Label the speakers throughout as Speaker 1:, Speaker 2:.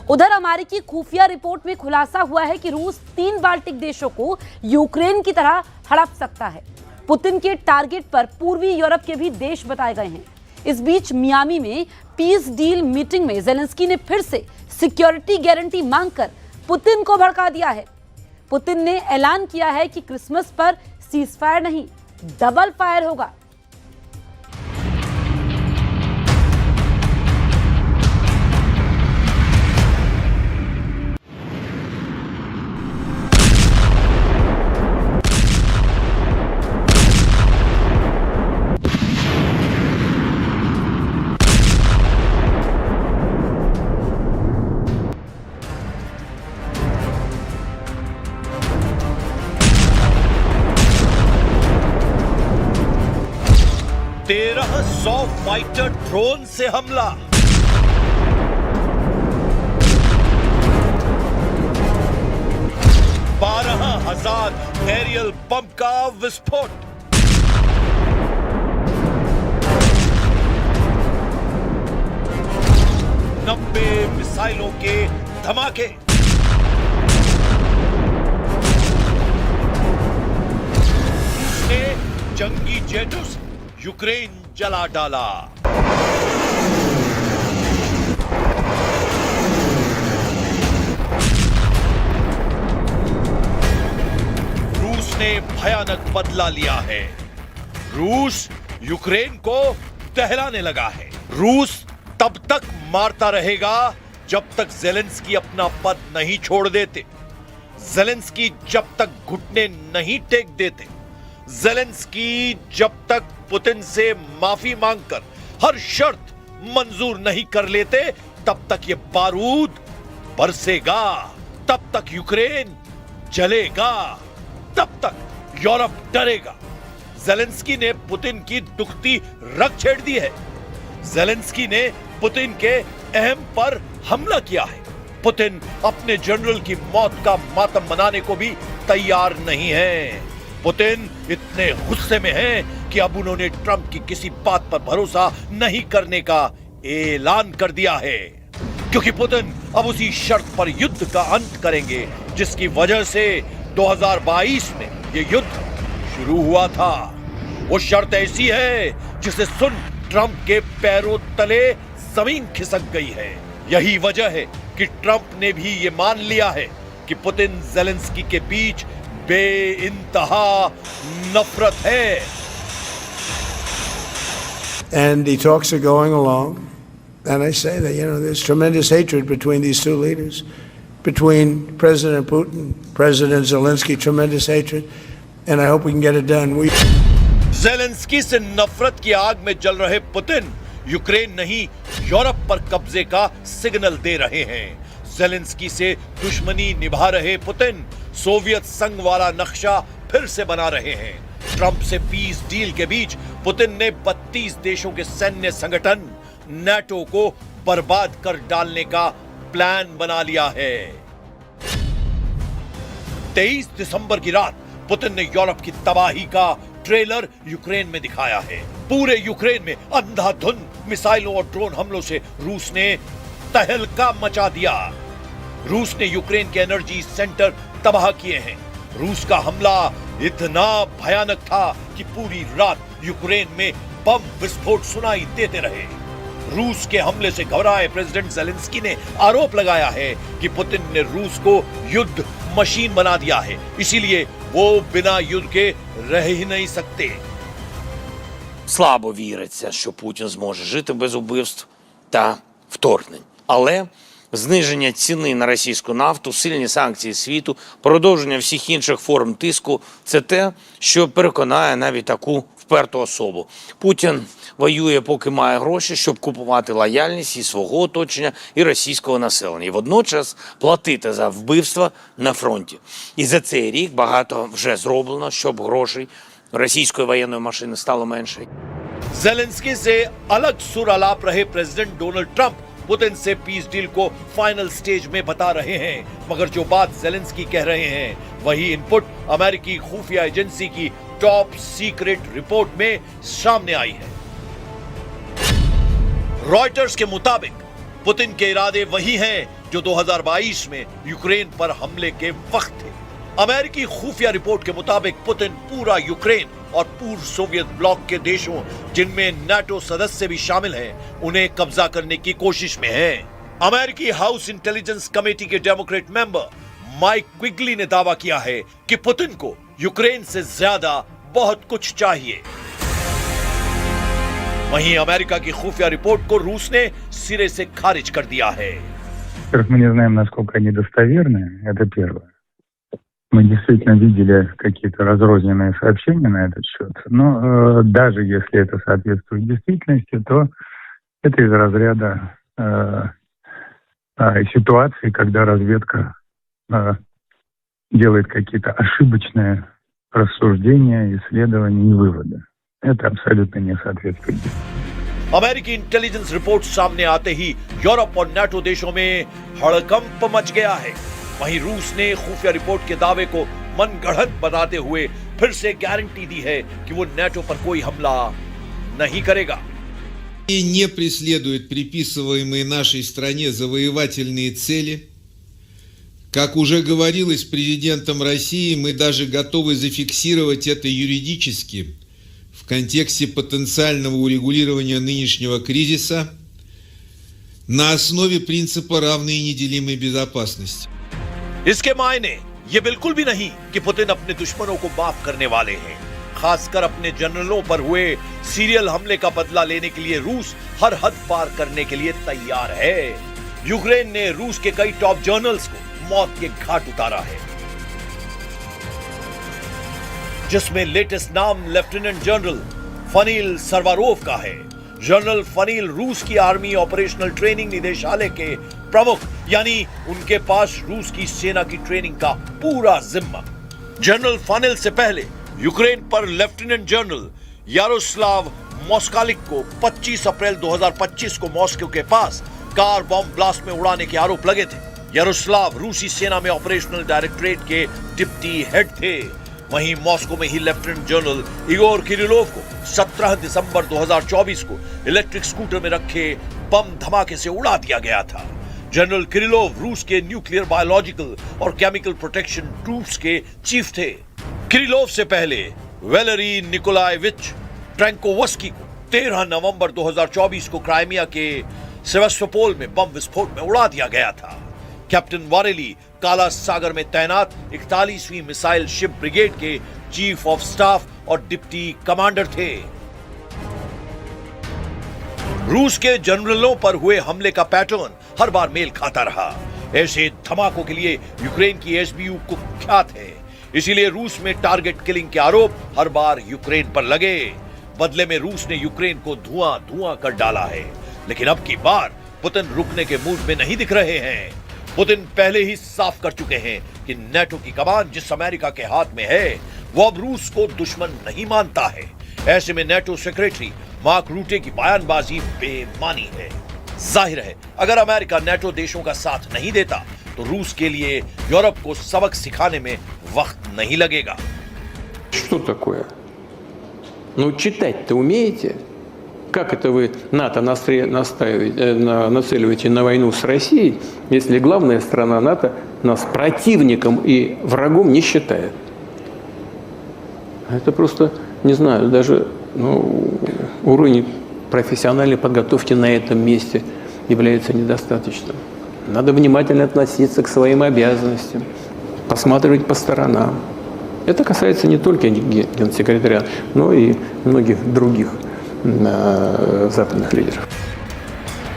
Speaker 1: उधर अमेरिकी खुफिया रिपोर्ट में खुलासा हुआ है कि रूस 3 बाल्टिक देशों को यूक्रेन की तरह हड़प सकता है। पुतिन के टारगेट पर पूर्वी यूरोप के भी देश बताए गए हैं। इस बीच मियामी में पीस डील मीटिंग में जेलेंस्की ने फिर से सिक्योरिटी गारंटी मांगकर पुतिन को भड़का दिया है। पुतिन ने ऐलान किया है कि क्रिसमस पर सीज फायर नहीं, डबल फायर होगा।
Speaker 2: फाइटर ड्रोन से हमला, 12,000 एरियल बम का विस्फोट, नब्बे मिसाइलों के धमाके, ने जंगी जेटों से यूक्रेन जला डाला। रूस ने भयानक बदला लिया है। रूस यूक्रेन को दहलाने लगा है। रूस तब तक मारता रहेगा जब तक जेलेंस्की अपना पद नहीं छोड़ देते, जेलेंस्की जब तक घुटने नहीं टेक देते, जेलेंस्की जब तक पुतिन से माफी मांगकर हर शर्त मंजूर नहीं कर लेते, तब तक ये बारूद बरसेगा, तब तक यूक्रेन जलेगा, तब तक यूरोप डरेगा। जेलेंस्की ने पुतिन की दुखती रग छेड़ दी है। जेलेंस्की ने पुतिन के अहम पर हमला किया है। पुतिन अपने जनरल की मौत का मातम मनाने को भी तैयार नहीं है। पुतिन इतने गुस्से में हैं कि अब उन्होंने ट्रंप की किसी बात पर भरोसा नहीं करने का ऐलान कर दिया है, क्योंकि पुतिन अब उसी शर्त पर युद्ध का अंत करेंगे जिसकी वजह से 2022 में ये युद्ध शुरू हुआ था। वो शर्त ऐसी है जिसे सुन ट्रंप के पैरों तले जमीन खिसक गई है। यही वजह है कि ट्रंप ने भी ये मान लिया है कि पुतिन जेलेंस्की के बीच बेइंतहा नफरत है।
Speaker 3: And the talks are going along, and I say that, there's tremendous hatred between these two leaders, between President Putin, President Zelensky, tremendous hatred, and I hope we can get it done.
Speaker 2: Zelensky से नफरत की आग में जल रहे Putin Ukraine नहीं, Europe पर कब्जे का सिग्नल दे रहे हैं। जेलेंस्की से दुश्मनी निभा रहे पुतिन सोवियत संघ वाला नक्शा फिर से बना रहे हैं। ट्रंप से पीस डील के बीच पुतिन ने 32 देशों के सैन्य संगठन नाटो को बर्बाद कर डालने का प्लान बना लिया है। 23 दिसंबर की रात पुतिन ने यूरोप की तबाही का ट्रेलर यूक्रेन में दिखाया है। पूरे यूक्रेन में अंधाधुंध मिसाइलों और ड्रोन हमलों से रूस ने तहलका मचा दिया। रूस ने यूक्रेन के एनर्जी सेंटर तबाह किए हैं। रूस का हमला इतना भयानक था कि पूरी रात यूक्रेन में बम विस्फोट सुनाई देते रहे। रूस के हमले से घबराए प्रेसिडेंट जेलेंस्की ने आरोप लगाया है कि पुतिन ने रूस को युद्ध मशीन बना दिया है, इसीलिए वो बिना युद्ध के रह ही नहीं सकते।
Speaker 4: Слабо віриться, що Путін зможе жити без убивств та вторгнень. Але зниження ціни на російську нафту, сильні санкції світу, продовження всіх інших форм тиску – це те, що переконає навіть таку вперту особу. Путін воює, поки має гроші, щоб купувати лояльність і свого оточення, і російського населення. І водночас платити за вбивства на фронті. І за цей рік багато вже зроблено, щоб грошей російської воєнної машини стало менше.
Speaker 2: जेलेंस्की से अलग सुर आलाप रहे प्रेसिडेंट डोनाल्ड ट्रंप पुतिन से पीस डील को फाइनल स्टेज में बता रहे हैं, मगर जो बात जेलेंस्की कह रहे हैं वही इनपुट अमेरिकी खुफिया एजेंसी की टॉप सीक्रेट रिपोर्ट में सामने आई है। रॉयटर्स के मुताबिक पुतिन के इरादे वही हैं जो 2022 में यूक्रेन पर हमले के वक्त थे। अमेरिकी खुफिया रिपोर्ट के मुताबिक पुतिन पूरा यूक्रेन और पूर्व सोवियत ब्लॉक के देशों, जिनमें नाटो सदस्य भी शामिल हैं, उन्हें कब्जा करने की कोशिश में है। अमेरिकी हाउस इंटेलिजेंस कमेटी के डेमोक्रेट मेंबर माइक क्विगली ने दावा किया है कि पुतिन को यूक्रेन से ज्यादा बहुत कुछ चाहिए। वहीं अमेरिका की खुफिया रिपोर्ट को रूस ने सिरे से खारिज कर दिया है।
Speaker 5: Мы не знаем, насколько они достоверны, это первое. Мы действительно видели какие-то разрозненные сообщения на этот счет, но даже если это соответствует действительности, то это из разряда ситуации, когда разведка делает какие-то ошибочные рассуждения, исследования и выводы. Это абсолютно не соответствует действительности.
Speaker 2: अमेरिकी इंटेलिजेंस रिपोर्ट सामने आते ही यूरोप और नाटो देशों में हड़कंप मच गया है। वहीं रूस ने खुफिया रिपोर्ट के दावे को मनगढ़ंत बताते हुए फिर से गारंटी दी है कि वो नाटो पर कोई हमला नहीं करेगा।
Speaker 6: И не преследует приписываемые нашей стране завоевательные цели. Как уже говорилось президентом России, мы даже готовы зафиксировать это юридически в контексте потенциального урегулирования нынешнего кризиса на основе принципа равной и неделимой безопасности.
Speaker 2: इसके मायने ये बिल्कुल भी नहीं कि पुतिन अपने दुश्मनों को माफ करने वाले हैं। खासकर अपने जनरलों पर हुए सीरियल हमले का बदला लेने के लिए रूस हर हद पार करने के लिए तैयार है। यूक्रेन ने रूस के कई टॉप जनरल्स को मौत के घाट उतारा है, जिसमें लेटेस्ट नाम लेफ्टिनेंट जनरल फनील सरवारोव का है। जनरल फनील रूस की आर्मी ऑपरेशनल ट्रेनिंग निदेशालय के प्रमुख, यानी उनके पास रूस की सेना की ट्रेनिंग का पूरा जिम्मा। जनरल फनील से पहले यूक्रेन पर लेफ्टिनेंट जनरल यारोस्लाव मोस्कालिक को 25 अप्रैल 2025 को मॉस्को के पास कार बॉम्ब ब्लास्ट में उड़ाने के आरोप लगे थे। यारोस्लाव रूसी सेना में ऑपरेशनल डायरेक्टरेट के डिप्टी हेड थे। वहीं मॉस्को में ही लेफ्टिनेंट जनरल इगोर किरिलोव को 17 दिसंबर 2024 को इलेक्ट्रिक स्कूटर में रखे बम धमाके से उड़ा दिया गया था। जनरल किरिलोव रूस के न्यूक्लियर, बायोलॉजिकल और केमिकल प्रोटेक्शन ट्रूप्स के चीफ थे। किरिलोव से पहले वेलेरी निकोलाएविच ट्रैंकोवस्की को 13 नवंबर 2024 को क्राइमिया के सेवास्तोपोल में बम विस्फोट में उड़ा दिया गया था। कैप्टन वारेली काला सागर में तैनात 41वीं मिसाइल शिप ब्रिगेड के चीफ ऑफ स्टाफ और डिप्टी कमांडर थे। रूस के जनरलों पर हुए हमले का पैटर्न हर बार मेल खाता रहा। ऐसे धमाकों के लिए यूक्रेन की एसबीयू कुख्यात है। इसीलिए रूस में टारगेट किलिंग के आरोप हर बार यूक्रेन पर लगे। बदले में रूस ने यूक्रेन को धुआं धुआं कर डाला है। लेकिन अब की बार पुतिन रुकने के मूड में नहीं दिख रहे हैं। पुतिन पहले ही साफ कर चुके हैं कि नाटो की कमान जिस अमेरिका के हाथ में है, वो अब रूस को दुश्मन नहीं मानता है। ऐसे में नाटो सेक्रेटरी मार्क रूटे की बयानबाजी बेमानी है। जाहिर है, अगर अमेरिका नाटो देशों का साथ नहीं देता तो रूस के लिए यूरोप को सबक सिखाने में वक्त नहीं लगेगा।
Speaker 7: Что такое? Ну, читать-то умеете? Как это вы НАТО нацеливаете на войну с Россией, если главная страна НАТО нас противником и врагом не считает? Это просто, не знаю, даже уровень профессиональной подготовки на этом месте является недостаточным. Надо внимательно относиться к своим обязанностям, посматривать по сторонам. Это касается не только генсекретаря, но и многих других западных лидеров.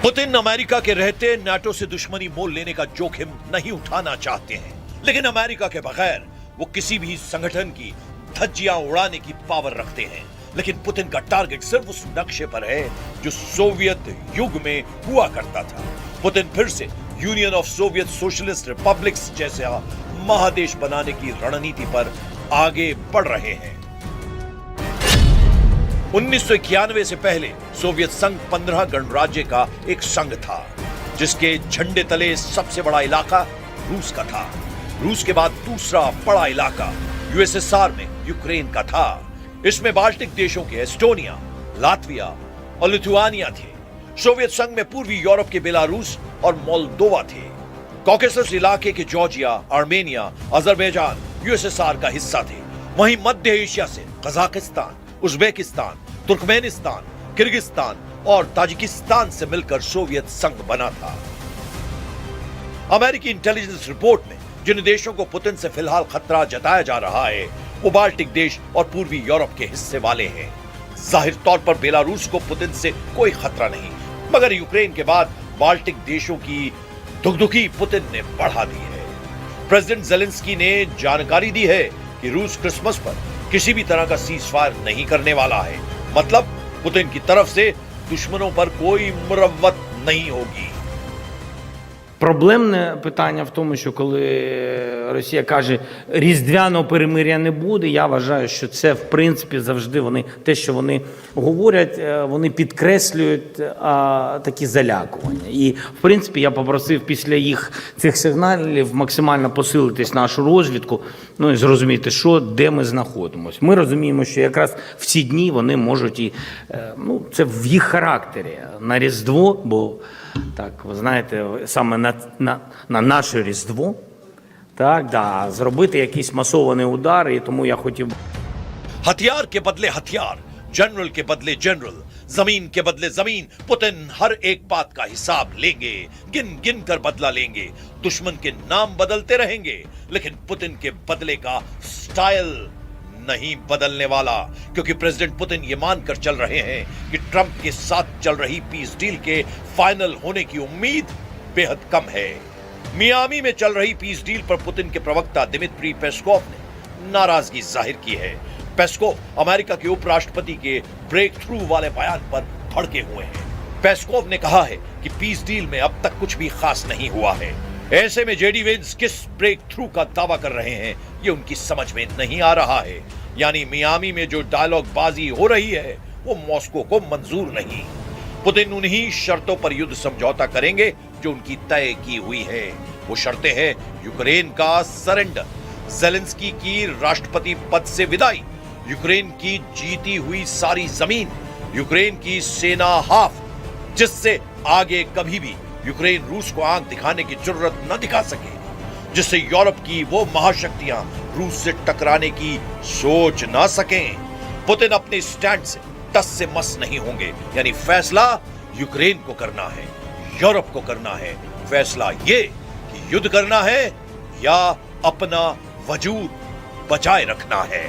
Speaker 2: पुतिन अमेरिका के रहते नाटो से दुश्मनी मोल लेने का जोखिम नहीं उठाना चाहते हैं, लेकिन अमेरिका के बगैर वो किसी भी संगठन की धज्जियां उड़ाने की पावर रखते हैं। लेकिन पुतिन का टारगेट सिर्फ उस नक्शे पर है जो सोवियत युग में हुआ करता था। पुतिन फिर से union of Soviet socialist republics जैसा महादेश बनाने की रणनीति पर आगे बढ़ रहे हैं। 1991 से पहले सोवियत संघ 15 गणराज्य का एक संघ था, जिसके झंडे तले सबसे बड़ा इलाका रूस का था। रूस के बाद दूसरा बड़ा इलाका यूएसएसआर में यूक्रेन का था। इसमें बाल्टिक देशों के एस्टोनिया, लातविया और लिथुआनिया थे। सोवियत संघ में पूर्वी यूरोप के बेलारूस और मोल्दोवा थे। कॉकेसस इलाके के जॉर्जिया, आर्मेनिया, अजरबैजान यूएसएसआर का हिस्सा थे। वहीं मध्य एशिया से कजाकिस्तान, उज्बेकिस्तान, तुर्कमेनिस्तान, किर्गिस्तान और ताजिकिस्तान से मिलकर सोवियत संघ बना था। अमेरिकी इंटेलिजेंस रिपोर्ट में जिन देशों को पुतिन से फिलहाल खतरा जताया जा रहा है वो बाल्टिक देश और पूर्वी यूरोप के हिस्से वाले हैं। जाहिर तौर पर बेलारूस को पुतिन से कोई खतरा नहीं, मगर यूक्रेन के बाद बाल्टिक देशों की दुखदुखी पुतिन ने बढ़ा दी है। प्रेसिडेंट जेलेंस्की ने जानकारी दी है कि रूस क्रिसमस पर किसी भी तरह का सीज फायर नहीं करने वाला है। मतलब पुतिन की तरफ से दुश्मनों पर कोई मुरव्वत नहीं होगी।
Speaker 4: Проблемне питання в тому, що коли Росія каже, різдвяного перемир'я не буде, я вважаю, що це, в принципі, завжди вони, те, що вони говорять, вони підкреслюють такі залякування. І, в принципі, я попросив після їх цих сигналів максимально посилитись нашу розвідку, ну і зрозуміти, що, де ми знаходимося. Ми розуміємо, що якраз в ці дні вони можуть і, ну, це в їх характері на Різдво, бо так, ви знаєте, саме на наше Різдво, так, да, зробити якийсь масований удар, і тому я хотів...
Speaker 2: हथियार के बदले हथियार, जनरल के बदले जनरल, जमीन के बदले जमीन, पुतिन हर एक बात का हिसाब लेंगे, गिन गिन कर बदला लेंगे। दुश्मन के नाम बदलते रहेंगे, लेकिन पुतिन के बदले का स्टाइल नहीं बदलने वाला, क्योंकि प्रेसिडेंट पुतिन ये मानकर चल रहे हैं कि ट्रंप के साथ चल रही पीस डील के फाइनल होने की उम्मीद बेहद कम है। मियामी में चल रही पीस डील पर पुतिन के प्रवक्ता दिमित्री पेस्कोव ने नाराजगी जाहिर की है। पेस्कोव अमेरिका के उपराष्ट्रपति के ब्रेक थ्रू वाले बयान पर भड़के हुए हैं। पेस्कोव ने कहा है कि पीस डील में अब तक कुछ भी खास नहीं हुआ है। ऐसे में जेडी वेंस किस ब्रेक थ्रू का दावा कर रहे हैं ये उनकी समझ में नहीं आ रहा है। यानी मियामी में जो डायलॉग बाजी हो रही है वो मॉस्को को मंजूर नहीं। पुतिन उन्हीं शर्तों पर युद्ध समझौता करेंगे जो उनकी तय की हुई है। वो शर्तें हैं यूक्रेन का सरेंडर, जेलेंस्की की राष्ट्रपति पद से विदाई, यूक्रेन की जीती हुई सारी जमीन, यूक्रेन की सेना हाफ, जिससे आगे कभी भी यूक्रेन रूस को आंख दिखाने की जरूरत न दिखा सके, जिससे यूरोप की वो महाशक्तियां रूस से टकराने की सोच ना सकें। पुतिन अपने स्टैंड से टस से मस नहीं होंगे। यानी फैसला यूक्रेन को करना है, यूरोप को करना है। फैसला ये कि युद्ध करना है या अपना वजूद बचाए रखना है।